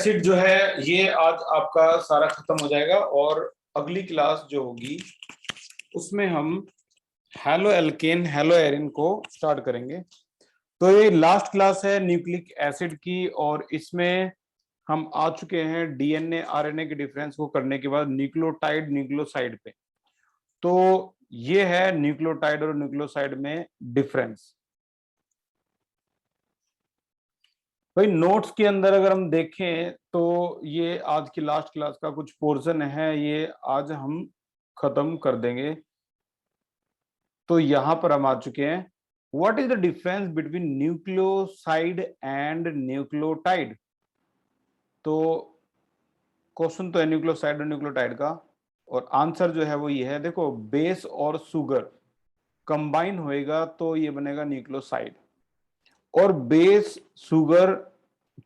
Acid जो है ये आज आपका सारा खत्म हो जाएगा और अगली क्लास जो होगी उसमें हम हेलो एल्केन हेलो एरिन को स्टार्ट करेंगे। तो ये लास्ट क्लास है न्यूक्लिक एसिड की और इसमें हम आ चुके हैं डीएनए आरएनए के डिफरेंस को करने के बाद न्यूक्लियोटाइड न्यूक्लियोसाइड पे। तो ये है न्यूक्लियोटाइड और न्यूक्लियोसाइड में डिफरेंस। भाई नोट्स के अंदर अगर हम देखें तो ये आज की लास्ट क्लास का कुछ पोर्शन है, ये आज हम खत्म कर देंगे। तो यहां पर हम आ चुके हैं। What is the difference between nucleoside and nucleotide. तो क्वेश्चन तो है न्यूक्लियोसाइड और न्यूक्लियोटाइड का और आंसर जो है वो ये है। देखो बेस और शुगर कंबाइन होएगा तो ये बनेगा न्यूक्लियोसाइड, और बेस शुगर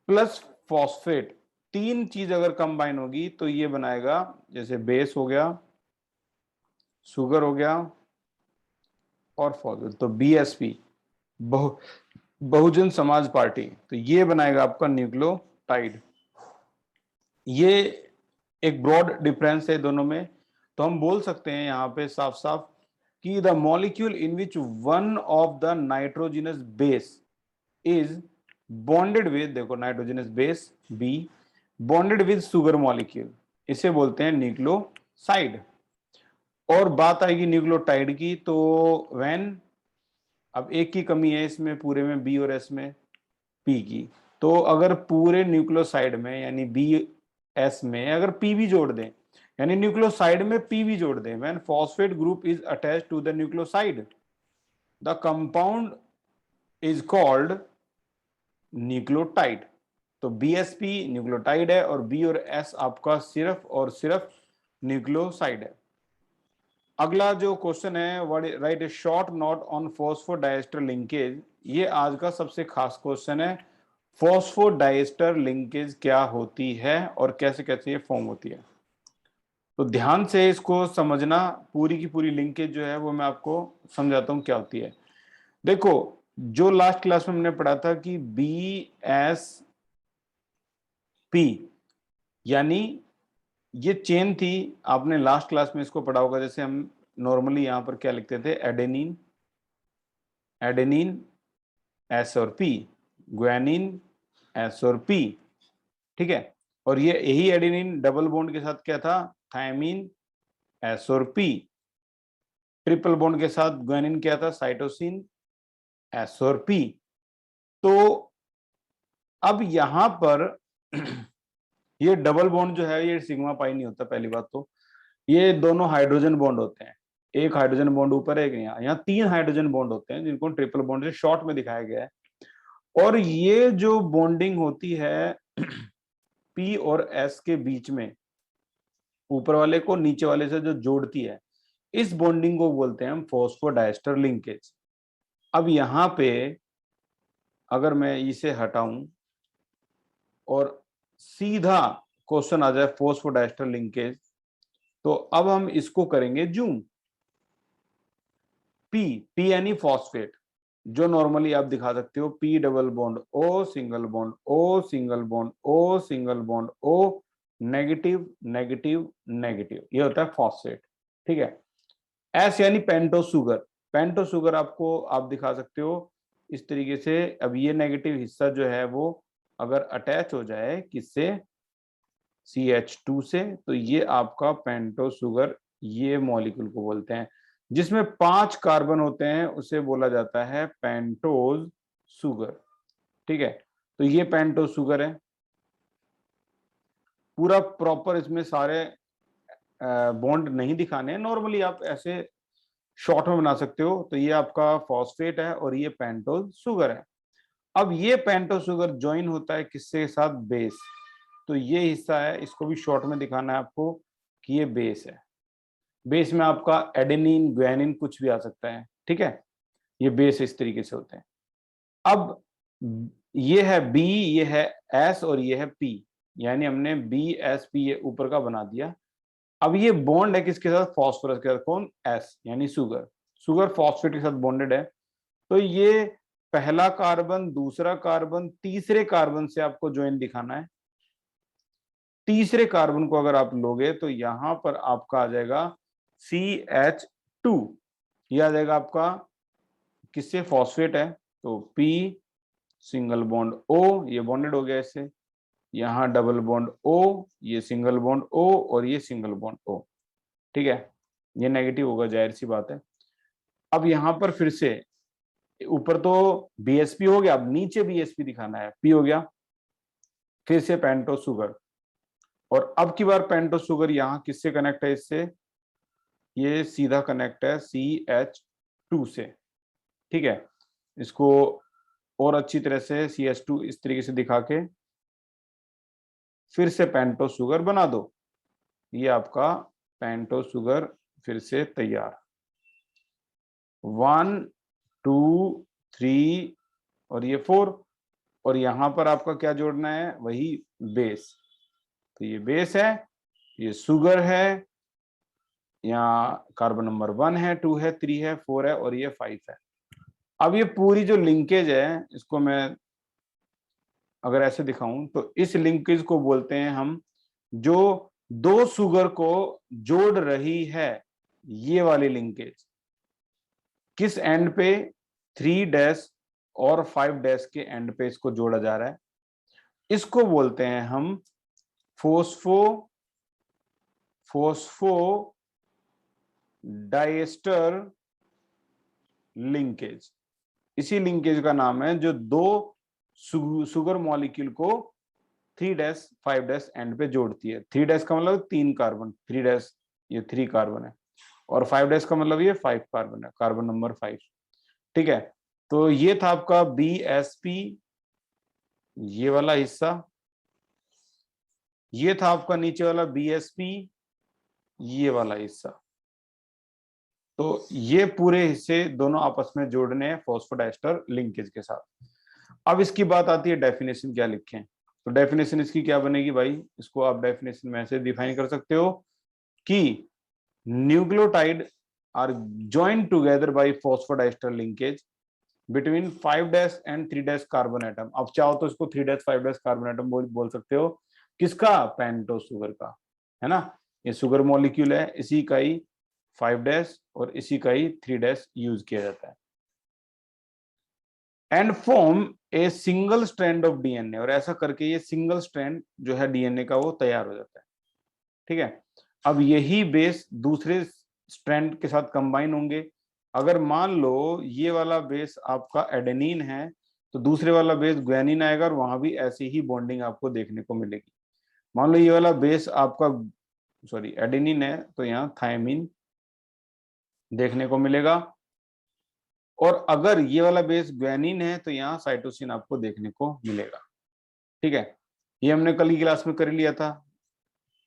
प्लस फॉस्फेट तीन चीज अगर कंबाइन होगी तो ये बनाएगा, जैसे बेस हो गया, शुगर हो गया और फॉस्फेट, तो बीएसपी बहुजन समाज पार्टी, तो ये बनाएगा आपका न्यूक्लियोटाइड। ये एक ब्रॉड डिफरेंस है दोनों में। तो हम बोल सकते हैं यहाँ पे साफ साफ कि the molecule in which one of the nitrogenous base is bonded with, देखो nitrogenous base be bonded with sugar molecule, इसे बोलते हैं न्यूक्लियोसाइड। और बात आएगी न्यूक्लियोटाइड की, तो व्हेन, अब एक की कमी है इसमें पूरे में बी और एस में पी की, तो अगर पूरे न्यूक्लियोसाइड में यानी बी एस में अगर पी भी जोड़ दें, यानी न्यूक्लियोसाइड में पी भी जोड़ दें, when phosphate group is attached to the nucleoside the compound is called nucleotide. तो बीएसपी न्यूक्लियोटाइड है और बी और एस आपका सिर्फ और सिर्फ न्यूक्लियोसाइड है। अगला जो क्वेश्चन है, right A short note on phosphodiester linkage. ये आज का सबसे खास क्वेश्चन है। फॉस्फोडाइएस्टर लिंकेज क्या होती है और कैसे कैसे ये फॉर्म होती है, तो ध्यान से इसको समझना। पूरी की पूरी लिंकेज जो है वो मैं आपको समझाता हूं क्या होती है। देखो जो लास्ट क्लास में हमने पढ़ा था कि बी एस पी यानी ये चेन थी, आपने लास्ट क्लास में इसको पढ़ा होगा। जैसे हम नॉर्मली यहां पर क्या लिखते थे, एडेनिन एडेनिन एस और पी, ग्वानिन एस और पी, ठीक है। और ये यही एडेनिन डबल बॉन्ड के साथ क्या था, थायमीन एस और पी, ट्रिपल बॉन्ड के साथ ग्वानिन क्या था, साइटोसिन एस और पी। तो अब यहां पर ये डबल बॉन्ड जो है ये सिग्मा पाई नहीं होता। पहली बात तो ये दोनों हाइड्रोजन बॉन्ड होते हैं, एक हाइड्रोजन बॉन्ड ऊपर है, यहाँ यहाँ तीन हाइड्रोजन बॉन्ड होते हैं जिनको ट्रिपल बॉन्ड से शॉर्ट में दिखाया गया है। और ये जो बॉन्डिंग होती है पी और एस के बीच में, ऊपर वाले को नीचे वाले से जो जोड़ती है, इस बॉन्डिंग को बोलते हैं हम फॉस्फोडाइएस्टर लिंकेज। अब यहाँ पे अगर मैं इसे हटाऊं और सीधा क्वेश्चन आ जाए फॉस्फोडाइएस्टर लिंकेज, तो अब हम इसको करेंगे जूम। पी पी यानी फॉस्फेट, जो नॉर्मली आप दिखा सकते हो P double bond O single bond O single bond O single bond O negative negative negative, ये होता है फॉस्फेट, ठीक है। एस यानी पेंटो शुगर, पेंटो शुगर आपको आप दिखा सकते हो इस तरीके से। अब ये नेगेटिव हिस्सा जो है वो अगर अटैच हो जाए किससे, CH2 से, तो ये आपका पेंटो शुगर, ये मॉलिक्यूल को बोलते हैं। जिसमें 5 कार्बन होते हैं उसे बोला जाता है पेंटोज शुगर, ठीक है। तो ये पेंटोज शुगर है, पूरा प्रॉपर इसमें सारे बॉन्ड नहीं दिखाने हैं, नॉर्मली आप ऐसे शॉर्ट में बना सकते हो। तो ये आपका फॉस्फेट है और ये पेंटोज शुगर है। अब ये पेंटोज शुगर ज्वाइन होता है किसके साथ, बेस। तो ये हिस्सा है, इसको भी शॉर्ट में दिखाना है आपको कि ये बेस है। बेस में आपका एडेनिन ग्वानिन कुछ भी आ सकता है, ठीक है। ये बेस इस तरीके से होते हैं। अब ये है बी, ये है एस और ये है पी, यानी हमने बी एस पी ये ऊपर का बना दिया। अब ये बॉन्ड है किसके साथ, फॉस्फोरस के साथ, कौन, एस यानी शुगर। शुगर फॉस्फेट के साथ बॉन्डेड है। तो ये पहला कार्बन, दूसरा कार्बन, तीसरे कार्बन से आपको ज्वाइन दिखाना है। तीसरे कार्बन को अगर आप लोगे तो यहां पर आपका आ जाएगा CH2, ये आ जाएगा आपका किससे, फॉस्फेट है, तो P सिंगल बॉन्ड O, ये बॉन्डेड हो गया इससे, यहाँ डबल बॉन्ड O, ये सिंगल बॉन्ड O और ये सिंगल बॉन्ड O, ठीक है, ये नेगेटिव होगा, जाहिर सी बात है। अब यहाँ पर फिर से ऊपर तो BSP हो गया, अब नीचे BSP दिखाना है, P हो गया, फिर से पेंटोस शुगर, और अब की बार पेंटोस शुगर यहाँ किससे कनेक्ट है, इससे, ये सीधा कनेक्ट है CH2 से, ठीक है। इसको और अच्छी तरह से CH2 इस तरीके से दिखा के फिर से पेंटोस शुगर बना दो, ये आपका पेंटोस शुगर फिर से तैयार, 1 2 3 और ये 4, और यहां पर आपका क्या जोड़ना है, वही बेस, तो ये बेस है, ये शुगर है, यहाँ कार्बन नंबर 1 है, 2 है, 3 है, 4 है और ये 5 है। अब ये पूरी जो लिंकेज है, इसको मैं अगर ऐसे दिखाऊं तो इस लिंकेज को बोलते हैं हम, जो दो शुगर को जोड़ रही है, ये वाली लिंकेज, किस एंड पे, 3 डैश और 5 डैश के एंड पे इसको जोड़ा जा रहा है, इसको बोलते हैं हम फोस्फो फोस्फो डाइएस्टर लिंकेज। इसी लिंकेज का नाम है जो दो शुगर मॉलिक्यूल को 3 डैश 5 डैश एंड पे जोड़ती है। 3 डैश का मतलब 3 कार्बन, 3 डैश ये 3 कार्बन है, और 5 डैश का मतलब ये 5 कार्बन है, कार्बन नंबर 5, ठीक है। तो ये था आपका BSP, ये वाला हिस्सा, ये था आपका नीचे वाला BSP, ये वाला हिस्सा, तो ये पूरे हिस्से दोनों आपस में जोड़ने हैं फॉस्फोडाइस्टर लिंकेज के साथ। अब इसकी बात आती है डेफिनेशन क्या लिखें, तो डेफिनेशन इसकी क्या बनेगी भाई, इसको आप डेफिनेशन में ऐसे डिफाइन कर सकते हो कि nucleotide are joined together by phosphodiester linkage between 5 dash and 3 dash carbon atom. अब चाहो तो इसको 3 डैश 5 डैश कार्बन एटम बोल सकते हो, किसका, पेंटोस शुगर का, है ना, ये शुगर मॉलिक्यूल है, इसी का ही 5 डैश और इसी का ही 3 डैश यूज किया जाता है, and form a single strand of DNA, और ऐसा करके ये सिंगल स्ट्रैंड जो है DNA का वो तैयार हो जाता है, ठीक है। अब यही बेस दूसरे स्ट्रैंड के साथ कंबाइन होंगे, अगर मान लो ये वाला बेस आपका एडेनिन है तो दूसरे वाला बेस ग्वानिन आएगा, और वहां भी ऐसी ही बॉन्डिंग आपको देखने को मिलेगी। मान लो ये वाला बेस आपका सॉरी एडेनिन है तो यहाँ थायमिन देखने को मिलेगा, और अगर ये वाला बेस ग्वानिन है तो यहाँ साइटोसिन आपको देखने को मिलेगा, ठीक है। ये हमने कल की क्लास में कर लिया था,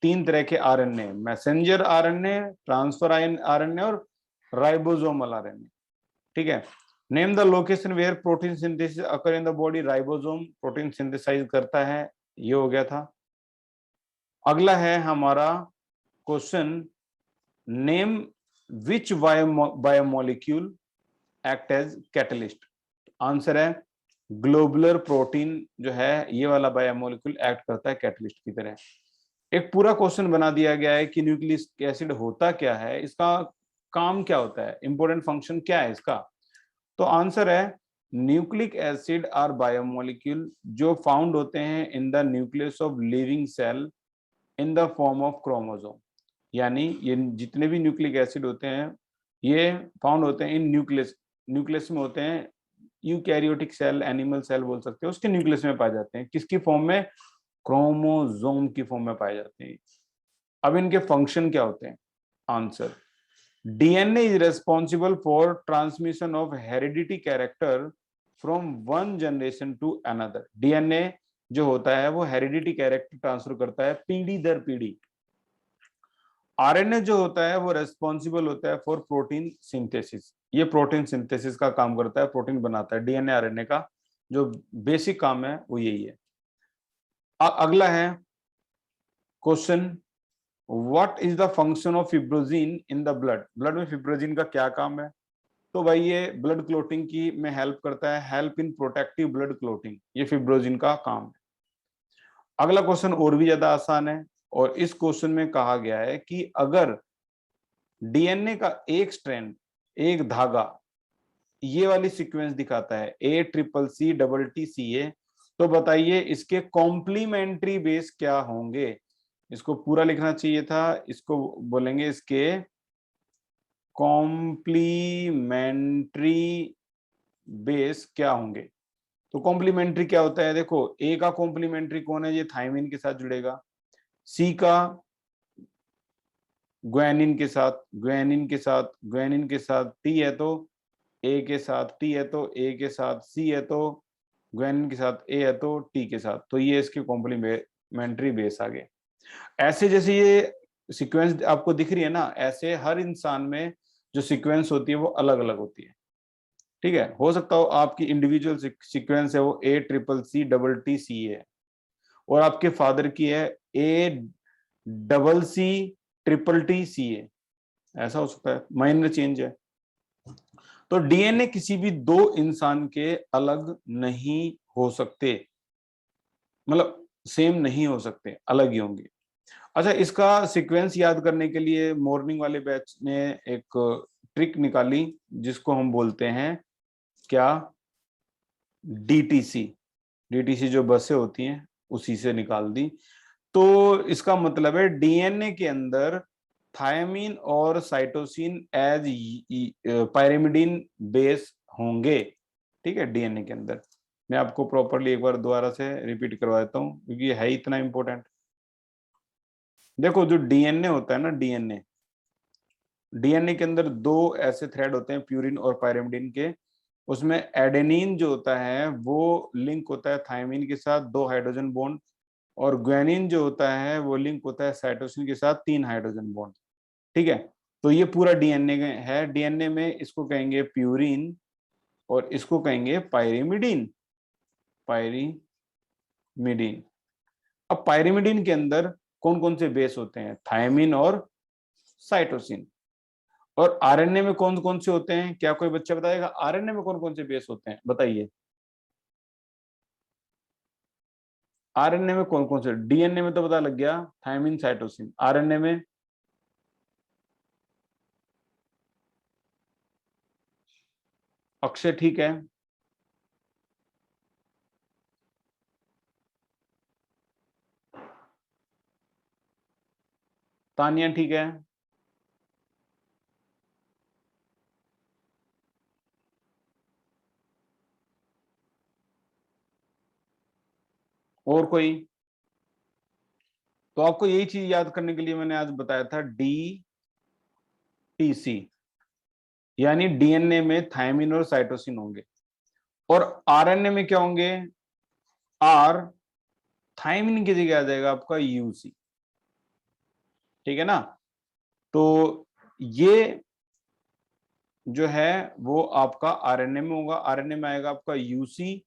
3 तरह के RNA, messenger RNA, transfer RNA और राइबोसोमल RNA, ठीक है। Name the location where protein synthesis occur in the body, ribosome protein synthesize करता है, ये हो गया था। अगला है हमारा question, name which biomolecule act as catalyst, answer है ग्लोबुलर प्रोटीन जो है ये वाला बायोमोलिक्यूल एक्ट करता है कैटलिस्ट की तरह। एक पूरा क्वेश्चन बना दिया गया है कि न्यूक्लिक एसिड होता क्या है, इसका काम क्या होता है, इंपॉर्टेंट फंक्शन क्या है इसका, तो आंसर है न्यूक्लिक एसिड आर बायोमोलिक्यूल जो फाउंड होते हैं in the nucleus of living cell in the form of chromosome, यानी ये जितने भी न्यूक्लिक एसिड होते हैं ये फाउंड होते हैं इन न्यूक्लियस, न्यूक्लियस में होते हैं, यूकैरियोटिक सेल, एनिमल सेल बोल सकते हैं, उसके न्यूक्लियस में पाए जाते हैं, किसकी फॉर्म में, क्रोमोसोम की फॉर्म में पाए जाते हैं। अब इनके फंक्शन क्या होते हैं, answer DNA is responsible for transmission of heredity character from one generation to another। DNA जो होता है वो हेरिडिटी कैरेक्टर ट्रांसफर करता है पीढ़ी दर पीढ़ी। RNA जो होता है वो रेस्पॉन्सिबल होता है फॉर प्रोटीन सिंथेसिस, ये प्रोटीन सिंथेसिस का काम करता है, प्रोटीन बनाता है। DNA RNA का जो बेसिक काम है वो यही है। अगला है question, what is the function of fibrinogen in the blood, blood में फिब्रोजिन का क्या काम है, तो भाई ये ब्लड क्लोटिंग की में हेल्प करता है, help in protective blood clotting, ये फिब्रोजिन का काम है। अगला क्वेश्चन और भी ज्यादा आसान है, और इस क्वेश्चन में कहा गया है कि अगर डीएनए का एक स्ट्रैंड, एक धागा ये वाली सीक्वेंस दिखाता है ACCC तो बताइए इसके कॉम्प्लीमेंट्री बेस क्या होंगे। इसको पूरा लिखना चाहिए था, इसको बोलेंगे इसके कॉम्प्लीमेंट्री बेस क्या होंगे। तो कॉम्प्लीमेंट्री क्या होता है, देखो ए का कॉम्प्लीमेंट्री कौन है, ये थायमिन के साथ जुड़ेगा, सी का ग्वानिन के साथ, ग्वानिन के साथ, ग्वानिन के साथ, टी है तो ए के साथ, टी है तो ए के साथ, सी है तो ग्वानिन के साथ, ए है तो टी के साथ। तो ये इसके कॉम्प्लीमेंट्री बेस आ गए। ऐसे जैसे ये सीक्वेंस आपको दिख रही है ना, ऐसे हर इंसान में जो सीक्वेंस होती है वो अलग अलग होती है। ठीक है, हो सकता हो आपकी इंडिविजुअल सीक्वेंस है वो ACCC है, और आपके फादर की है ACCCC है, ऐसा हो सकता है, माइनर चेंज है। तो डीएनए किसी भी दो इंसान के अलग नहीं हो सकते, मतलब सेम नहीं हो सकते, अलग ही होंगे। अच्छा, इसका सीक्वेंस याद करने के लिए मॉर्निंग वाले बैच ने एक ट्रिक निकाली जिसको हम बोलते हैं क्या, डीटीसी। डीटीसी जो बसें होती हैं उसी से निकाल दी। तो इसका मतलब है डीएनए के अंदर थायमिन और साइटोसिन एज पायरिमिडीन बेस होंगे। ठीक है, डीएनए के अंदर। मैं आपको प्रॉपरली एक बार दोबारा से रिपीट करवा देता हूँ क्योंकि है इतना इंपॉर्टेंट। देखो जो डीएनए होता है ना, डीएनए डीएनए के अंदर दो ऐसे थ्रेड होते हैं प्यूरिन और पायरिमिडीन के। उसमें एडेनिन जो होता है वो लिंक होता है थायमिन के साथ, 2 हाइड्रोजन बॉन्ड, और ग्वानिन जो होता है वो लिंक होता है साइटोसिन के साथ, 3 हाइड्रोजन बॉन्ड। ठीक है, तो ये पूरा डीएनए है। डीएनए में इसको कहेंगे प्यूरिन और इसको कहेंगे पायरिमिडीन, पायरिमिडीन। अब पायरिमिडीन के अंदर कौन कौन से बेस होते हैं, थायमिन और साइटोसिन। और आरएनए में कौन कौन से होते हैं, क्या कोई बच्चा बताएगा आरएनए में कौन कौन से बेस होते हैं, बताइए। आरएनए में कौन कौन से, डीएनए में तो पता लग गया थायमिन साइटोसिन, आरएनए में अक्षय ठीक है, तानिया ठीक है, और कोई। तो आपको यही चीज याद करने के लिए मैंने आज बताया था डीटीसी, यानी डीएनए में थायमिन और साइटोसिन होंगे, और आरएनए में क्या होंगे, आर, थायमिन की जगह आ जाएगा आपका यूसी। ठीक है ना, तो ये जो है वो आपका आरएनए में होगा, आरएनए में आएगा आपका यूसी।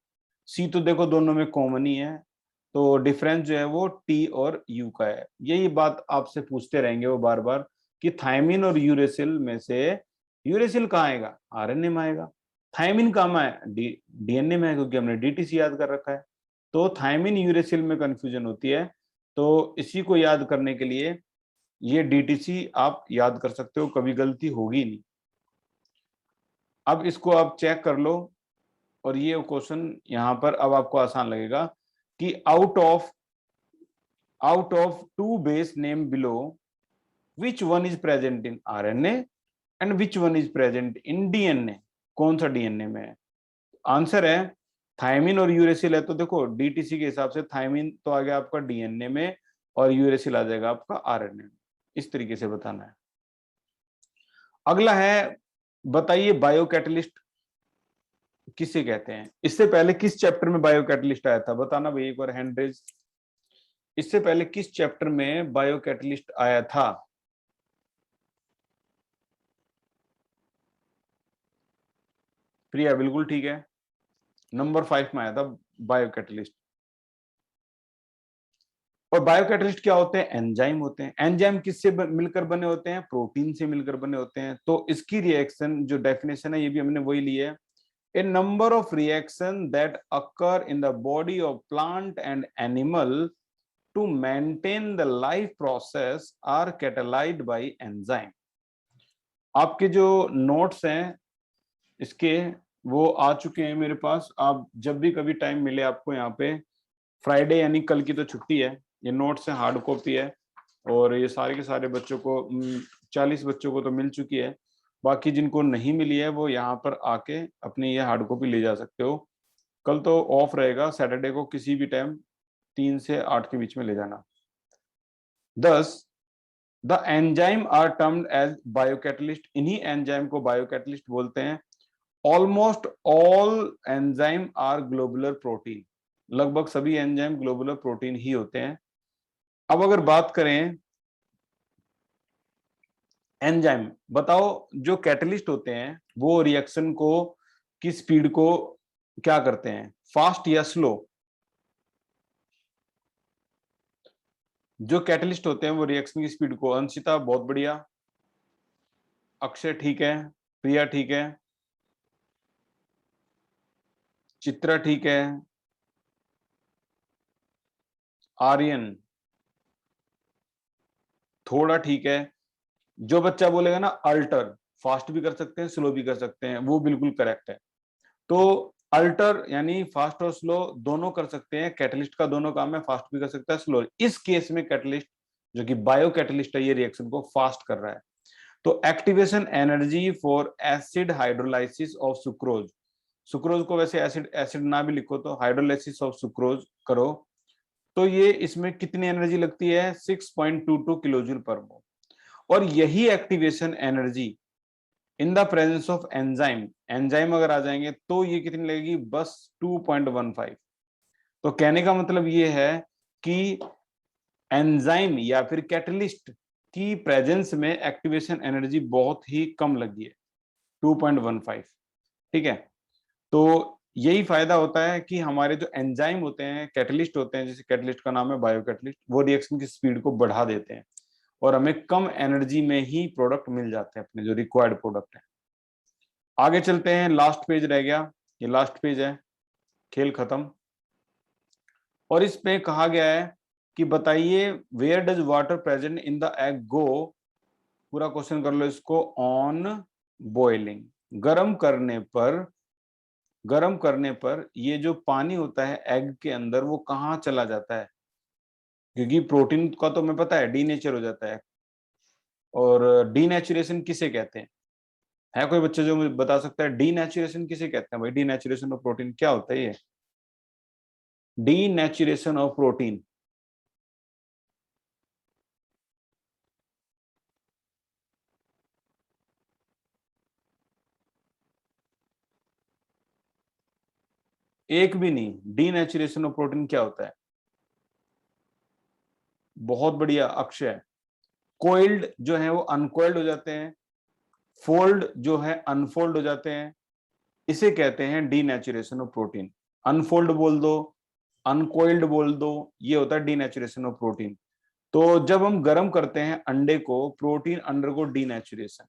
सी तो देखो दोनों में कॉमन ही है, तो डिफरेंस जो है वो टी और यू का है। यही बात आपसे पूछते रहेंगे वो बार बार कि थायमिन और यूरेसिल में से यूरेसिल कहाँ आएगा, आरएनए में आएगा। थायमिन कहाँ है, डीएनए में है, क्योंकि हमने डीटीसी याद कर रखा है। तो थायमिन यूरेसिल में कंफ्यूजन होती है, तो इसी को याद करने के लिए ये डीटीसी आप याद कर सकते हो, कभी गलती होगी नहीं। अब इसको आप चेक कर लो, और ये क्वेश्चन यहाँ पर अब आपको आसान लगेगा कि out of two base name below, which one is present in RNA and which one is present in DNA। कौन सा डीएनए में है, आंसर है थायमिन और यूरेसिल है। तो देखो डीटीसी के हिसाब से थायमिन तो आ गया आपका डीएनए में, और यूरेसिल आ जाएगा आपका आरएनए में। इस तरीके से बताना है। अगला है, बताइए बायोकैटलिस्ट किसे कहते हैं। इससे पहले किस चैप्टर में बायोकैटलिस्ट आया था, बताना भाई एक बार, हैंड रेज। इससे पहले किस चैप्टर में बायोकैटलिस्ट आया था। प्रिया बिल्कुल ठीक है, नंबर 5 में आया था बायोकैटलिस्ट। और बायोकैटलिस्ट क्या होते हैं, एंजाइम होते हैं। एंजाइम किससे मिलकर बने होते हैं, प्रोटीन से मिलकर बने होते हैं। तो इसकी रिएक्शन जो डेफिनेशन है ये भी हमने वही ली है, a number of reaction that occur in the body of plant and animal to maintain the life process are catalyzed by enzyme। आपके जो नोट्स हैं इसके वो आ चुके हैं मेरे पास। आप जब भी कभी टाइम मिले आपको, यहाँ पे फ्राइडे यानी कल की तो छुट्टी है, ये नोट्स है, हार्ड कॉपी है, और ये सारे के सारे बच्चों को 40 बच्चों को तो मिल चुकी है। बाकी जिनको नहीं मिली है वो यहाँ पर आके अपनी ये हार्ड कॉपी ले जा सकते हो। कल तो ऑफ रहेगा, सैटरडे को किसी भी टाइम 3 से 8 के बीच में ले जाना। 10 the enzyme are termed as biocatalyst. इन्हीं एंजाइम को बायोकैटलिस्ट बोलते हैं। Almost all enzyme are globular protein. लगभग सभी एंजाइम ग्लोबुलर प्रोटीन ही होते हैं। अब अगर बात करें एंजाइम, बताओ जो कैटलिस्ट होते हैं वो रिएक्शन को की स्पीड को क्या करते हैं, फास्ट या स्लो? जो कैटलिस्ट होते हैं वो रिएक्शन की स्पीड को, अंशिता बहुत बढ़िया, अक्षय ठीक है, प्रिया ठीक है, चित्रा ठीक है, आर्यन थोड़ा ठीक है। जो बच्चा बोलेगा ना अल्टर, फास्ट भी कर सकते हैं स्लो भी कर सकते हैं, वो बिल्कुल करेक्ट है। तो अल्टर यानी फास्ट और स्लो दोनों कर सकते हैं, कैटलिस्ट का दोनों काम है, फास्ट भी कर सकता है स्लो। इस केस में कैटलिस्ट जो कि बायो कैटलिस्ट है ये रिएक्शन को फास्ट कर रहा है। तो activation energy for acid hydrolysis of sucrose, sucrose को वैसे एसिड एसिड ना भी लिखो तो हाइड्रोलाइसिस ऑफ सुक्रोज करो तो ये इसमें कितनी एनर्जी लगती है, 6.22 किलोजूल पर मोल। और यही activation energy in the presence of enzyme, enzyme अगर आ जाएंगे तो ये कितनी लगेगी, बस 2.15। तो कहने का मतलब ये है कि एंजाइम या फिर कैटलिस्ट की प्रेजेंस में एक्टिवेशन एनर्जी बहुत ही कम लगी है, 2.15। ठीक है, तो यही फायदा होता है कि हमारे जो एंजाइम होते हैं, कैटलिस्ट होते हैं, जैसे कैटलिस्ट का नाम है बायोकैटलिस्ट, वो रिएक्शन की स्पीड को बढ़ा देते हैं और हमें कम एनर्जी में ही प्रोडक्ट मिल जाते हैं, अपने जो रिक्वायर्ड प्रोडक्ट है। आगे चलते हैं, लास्ट पेज रह गया, ये लास्ट पेज है, खेल खत्म। और इस पे कहा गया है कि बताइए where does water present in the egg go, पूरा क्वेश्चन कर लो इसको, ऑन बॉइलिंग, गर्म करने पर ये जो पानी होता है एग के अंदर वो कहाँ चला जाता है, क्योंकि प्रोटीन का तो हमें पता है डीनेचर हो जाता है। और डीनेचुरेशन किसे कहते हैं, है कोई बच्चा जो मुझे बता सकता है डीनेचुरेशन किसे कहते हैं भाई, डीनेचुरेशन ऑफ प्रोटीन क्या होता है ये, डीनेचुरेशन ऑफ प्रोटीन? एक भी नहीं, डीनेचुरेशन ऑफ प्रोटीन क्या होता है? बहुत बढ़िया अक्षय, कोइल्ड जो है वो अनकोइल्ड हो जाते हैं, फोल्ड जो है अनफोल्ड हो जाते हैं, इसे कहते हैं डीनेचुरेशन ऑफ प्रोटीन। अनफोल्ड बोल दो, अनकोइल्ड बोल दो, ये होता है डीनेचुरेशन ऑफ प्रोटीन। तो जब हम गर्म करते हैं अंडे को, प्रोटीन अंडरगो डीनेचुरेशन,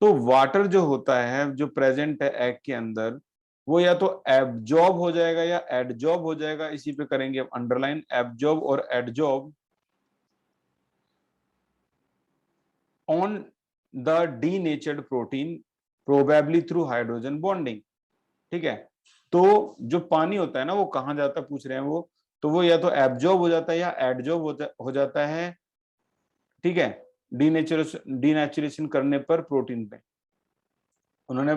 तो वाटर जो होता है जो प्रेजेंट है एग के अंदर वो या तो एब्जॉर्ब हो जाएगा या एडजॉर्ब हो जाएगा, इसी पे करेंगे अब अंडरलाइन, एब्जॉर्ब और adsorb on the denatured protein probably through hydrogen bonding. ठीक है, तो जो पानी होता है ना वो कहाँ जाता है पूछ रहे हैं वो, तो वो या तो एब्जॉर्ब हो जाता है या एडजॉर्ब हो जाता है। ठीक है, डीनेचुरेशन करने पर प्रोटीन पे उन्होंने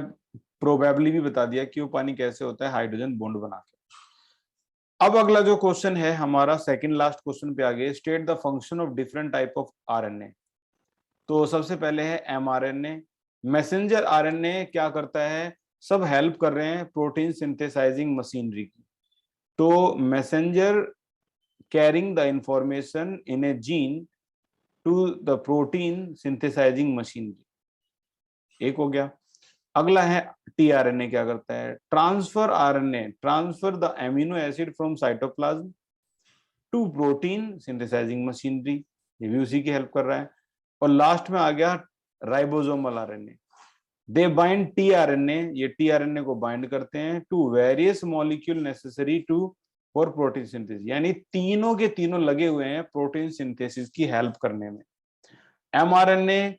प्रोबेबली भी बता दिया कि वो पानी कैसे होता है, हाइड्रोजन बॉन्ड बना के। अब अगला जो क्वेश्चन है हमारा सेकंड लास्ट क्वेश्चन पे आ गए, state the function of different type of RNA. तो सबसे पहले है एमआरएनए, मैसेंजर आरएनए क्या करता है, सब हेल्प कर रहे हैं प्रोटीन सिंथेसाइजिंग मशीनरी की। तो messenger carrying the information in a gene to the protein synthesizing machinery, एक हो गया। अगला है टीआरएनए क्या करता है, transfer RNA, transfer the amino acid from cytoplasm to protein synthesizing machinery, ये भी उसी की हेल्प कर रहा है। और लास्ट में आ गया ribosomal RNA, they bind tRNA, ये टीआरएनए को बाइंड करते हैं to various molecule necessary to for protein synthesis, यानी तीनों के तीनों लगे हुए हैं प्रोटीन सिंथेसिस की हेल्प करने में। mRNA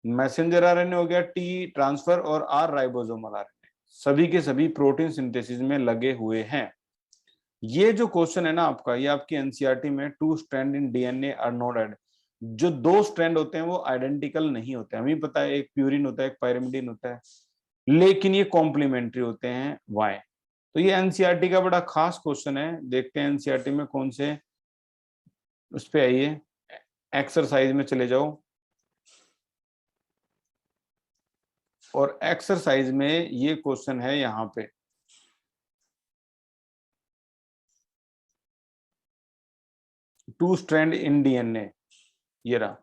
मैसेंजर आरएनए हो गया, टी ट्रांसफर, और आर राइबोसोमल आरएनए, सभी के सभी प्रोटीन सिंथेसिस में लगे हुए हैं। ये जो क्वेश्चन है ना आपका, ये आपकी एनसीईआरटी में, two strand in DNA are not identical, जो दो स्ट्रैंड होते हैं वो आइडेंटिकल नहीं होते हैं, हमें पता है, एक प्यूरिन होता है, एक पायरिमिडिन होता है, लेकिन ये कॉम्प्लीमेंट्री होते हैं, वाई? तो ये एनसीईआरटी का बड़ा खास क्वेश्चन है। देखते हैं एनसीईआरटी में कौन से, उस पे आइए, एक्सरसाइज में चले जाओ, और एक्सरसाइज में ये क्वेश्चन है यहाँ पे, टू स्ट्रैंड इन डीएनए, ये रहा,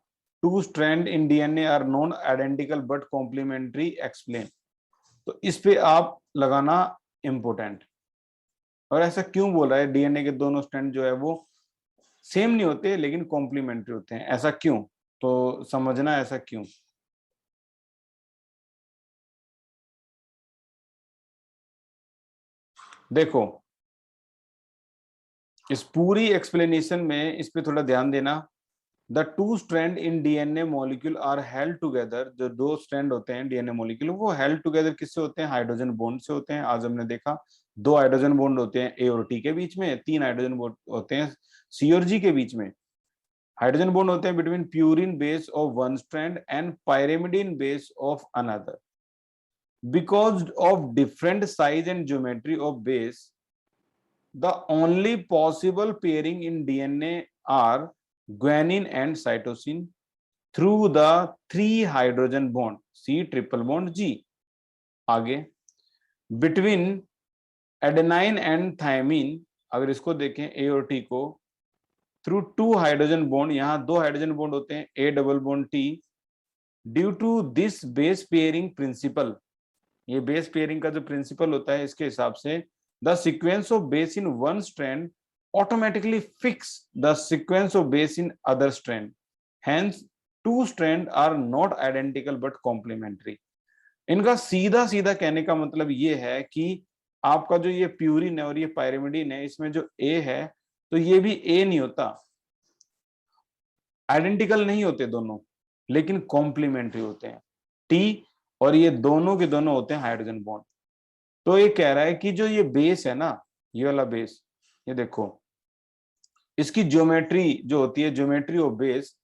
two strand in DNA are non identical but complementary, explain. तो इस पे आप लगाना इंपोर्टेंट, और ऐसा क्यों बोल रहा है, डीएनए के दोनों स्ट्रैंड जो है वो सेम नहीं होते लेकिन कॉम्प्लीमेंट्री होते हैं, ऐसा क्यों? तो समझना ऐसा क्यों। देखो, इस पूरी एक्सप्लेनेशन में इस पे थोड़ा ध्यान देना। The two strand in DNA molecule are held together, जो दो स्ट्रैंड होते हैं डीएनए मॉलिक्यूल, वो हेल्ड टुगेदर किससे होते हैं? हाइड्रोजन बॉन्ड से होते हैं। आज हमने देखा दो हाइड्रोजन बॉन्ड होते हैं ए और टी के बीच में, तीन हाइड्रोजन बॉन्ड होते हैं सी और जी के बीच में। हाइड्रोजन बॉन्ड होते हैं between purine base of one strand and pyrimidine base of another. Because of different size and geometry of base, the only possible pairing in DNA are guanine and cytosine through the three hydrogen bond C triple bond G। आगे, between adenine and thymine, अगर इसको देखें A और T को, through two hydrogen bond, यहाँ दो hydrogen bond होते हैं A double bond T, due to this base pairing principle, ये बेस पेयरिंग का जो प्रिंसिपल होता है इसके हिसाब से, the sequence of base in one strand automatically fix the sequence of base in other strand, hence two strand are not identical but complementary. इनका सीधा सीधा कहने का मतलब ये है कि आपका जो ये प्यूरिन है और ये पायरिमिडिन है, इसमें जो ए है, तो ये भी ए नहीं होता, आइडेंटिकल नहीं होते दोनों, लेकिन कॉम्प्लीमेंट्री होते हैं। टी और ये दोनों के दोनों होते हैं हाइड्रोजन बॉन्ड। तो ये कह रहा है कि जो ये बेस है ना, ये वाला बेस, ये देखो, इसकी ज्योमेट्री जो होती है, geometry of base,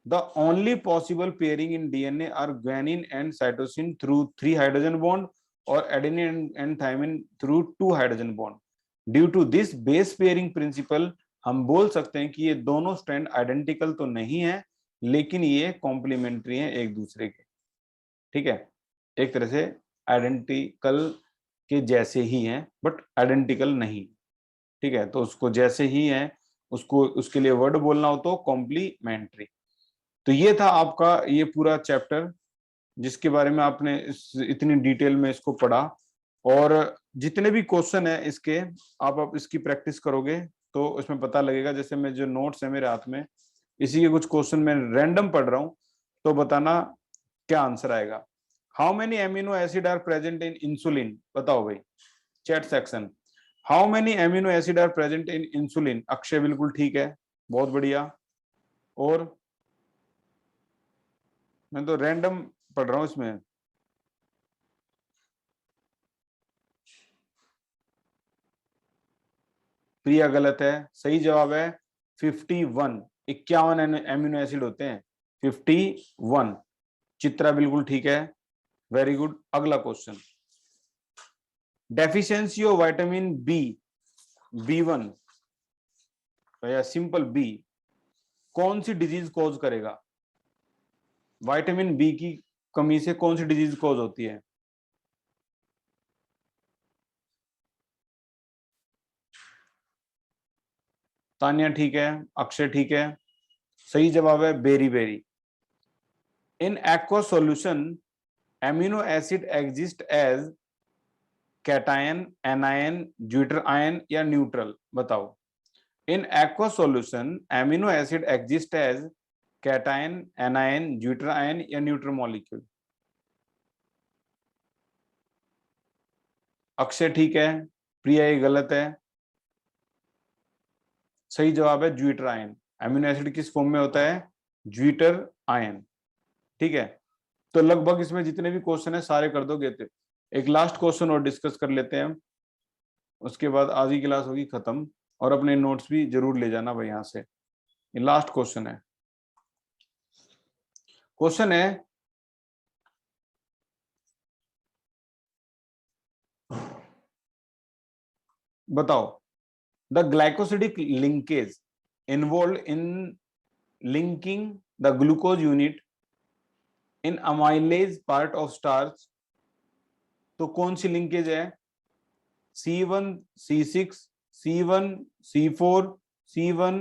the only possible pairing in DNA are guanine and cytosine through three hydrogen bond, और adenine and thymine through two hydrogen bond. Due to this base pairing principle, हम बोल सकते हैं कि ये दोनों स्ट्रैंड आइडेंटिकल तो नहीं है, लेकिन ये कॉम्प्लीमेंट्री हैं एक दूसरे के। ठीक है, एक तरह से आइडेंटिकल के जैसे ही हैं बट आइडेंटिकल नहीं। ठीक है, तो उसको जैसे ही है, उसको उसके लिए वर्ड बोलना हो तो कॉम्प्लीमेंट्री। तो ये था आपका ये पूरा चैप्टर, जिसके बारे में आपने इतनी डिटेल में इसको पढ़ा, और जितने भी क्वेश्चन है इसके, आप इसकी प्रैक्टिस करोगे तो उसमें पता लगेगा। जैसे मैं जो नोट्स है मेरे हाथ में, इसी के कुछ क्वेश्चन मैं रैंडम पढ़ रहा हूँ, तो बताना क्या आंसर आएगा। How many amino acid are present in insulin, बताओ भाई, chat section. How many amino acid are present in insulin? Akshay बिल्कुल ठीक है, बहुत बढ़िया। और मैं तो रैंडम पढ़ रहा हूं इसमें। प्रिया गलत है, सही जवाब है 51, 51 एमिनो एसिड होते हैं, 51। चित्रा बिल्कुल ठीक है, वेरी गुड। अगला question, deficiency of vitamin B, B1 या सिंपल बी, कौन सी डिजीज कॉज करेगा? विटामिन बी की कमी से कौन सी डिजीज कॉज होती है? तानिया ठीक है, अक्षय ठीक है, सही जवाब है beriberi. In aqua solution amino acid exist as cation, anion, zwitter ion या न्यूट्रल, बताओ। In aqua solution amino acid exist as cation, anion, zwitter ion या न्यूट्रल मॉलिक्यूल? अक्षय ठीक है, प्रिया ये गलत है, सही जवाब है ज्विटर आयन। अमीनो एसिड किस फॉर्म में होता है? ज्विटर आयन। ठीक है, तो लगभग इसमें जितने भी क्वेश्चन है सारे कर दोगे। तो एक लास्ट क्वेश्चन और डिस्कस कर लेते हैं, उसके बाद आज की क्लास होगी खत्म। और अपने नोट्स भी जरूर ले जाना भाई यहाँ से। ये लास्ट क्वेश्चन है। क्वेश्चन है, बताओ the glycosidic linkage involve in linking the glucose unit in amylase part of starch. तो कौन सी लिंकेज है? C1 C6 C1 C4 C1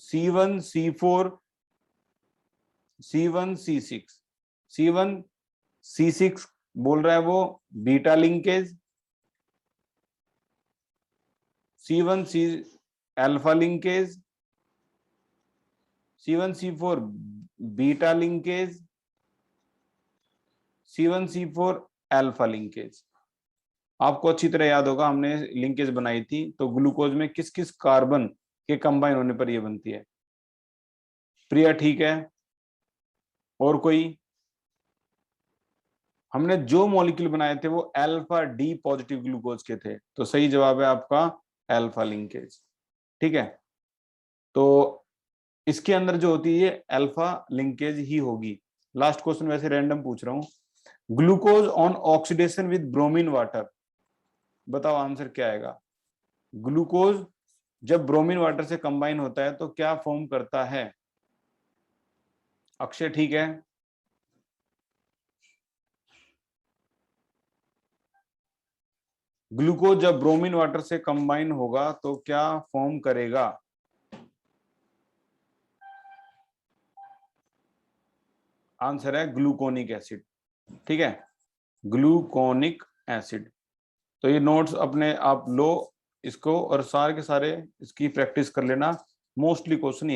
C1 C4 C1 C6 C1 C6 बोल रहा है वो beta linkage, C1 C alpha linkage, C1 C4 beta linkage, C1 C4 alpha linkage. आपको अच्छी तरह याद होगा हमने लिंकेज बनाई थी, तो ग्लूकोज में किस किस कार्बन के कंबाइन होने पर यह बनती है? प्रिया ठीक है, और कोई? हमने जो मॉलिक्यूल बनाए थे वो अल्फा डी पॉजिटिव ग्लूकोज के थे, तो सही जवाब है आपका अल्फा लिंकेज। ठीक है, तो इसके अंदर जो होती है ये अल्फा लिंकेज ही होगी। लास्ट क्वेश्चन वैसे रैंडम पूछ रहा हूं। Glucose on oxidation with bromine water, बताओ आंसर क्या आएगा? ग्लूकोज जब ब्रोमीन वाटर से कंबाइन होता है तो क्या फॉर्म करता है? अक्षय ठीक है, ग्लूकोज जब ब्रोमीन वाटर से कंबाइन होगा तो क्या फॉर्म करेगा? आंसर है ग्लूकोनिक एसिड। ठीक है, ग्लूकोनिक एसिड। तो ये नोट्स अपने आप लो इसको, और सारे के सारे इसकी प्रैक्टिस कर लेना। Mostly question